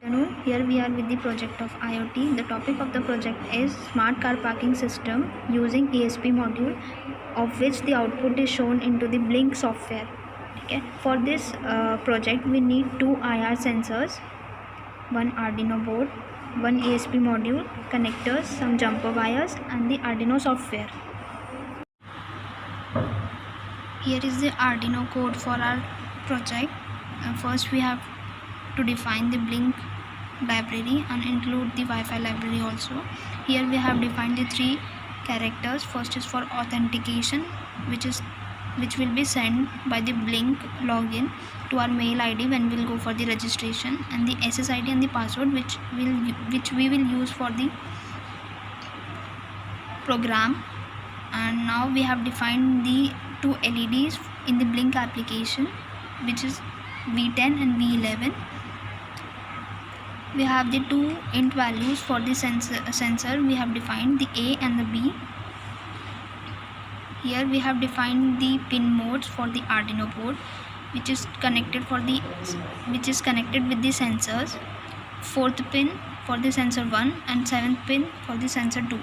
Afternoon. Here we are with the project of IoT. The topic of the project is smart car parking system using ESP module, of which the output is shown into the Blink software. Okay. For this project we need two IR sensors, one Arduino board, one ESP module, connectors, some jumper wires and the Arduino software. Here is the Arduino code for our project. First we have to define the Blink library and include the Wi-Fi library also. Here we have defined the three characters. First is for authentication, which will be sent by the Blink login to our mail ID when we'll go for the registration, and the SSID and the password which we will use for the program. And now we have defined the two LEDs in the Blink application, which is V10 and V11. We have the two int values for the sensor. We have defined the A and the B. Here we have defined the pin modes for the Arduino board, which is connected with the sensors. 4th pin for the sensor 1 and 7th pin for the sensor 2.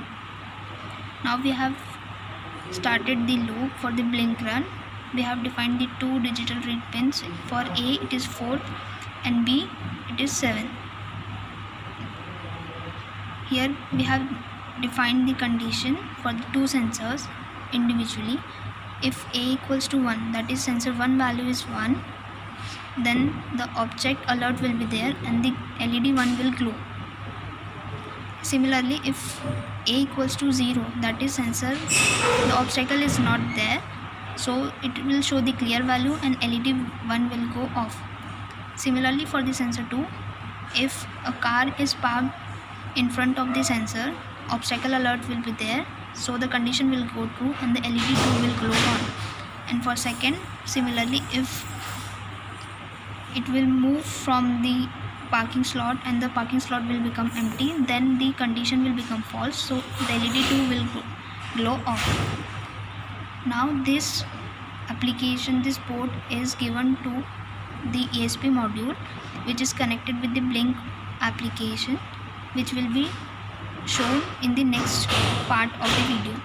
Now we have started the loop for the Blink run. We have defined the two digital read pins. For A it is 4 and B it is 7. Here we have defined the condition for the two sensors individually. If A equals to 1, that is sensor 1 value is 1, then the object alert will be there and the LED 1 will glow. Similarly, if A equals to 0, that is sensor, the obstacle is not there, so it will show the clear value and LED 1 will go off. Similarly for the sensor 2, if a car is parked in front of the sensor, obstacle alert will be there, so the condition will go true and the LED 2 will glow on. And for second, similarly, if it will move from the parking slot and the parking slot will become empty, then the condition will become false, so the LED 2 will glow off. Now this application, this port is given to the ESP module, which is connected with the Blink application, which will be shown in the next part of the video.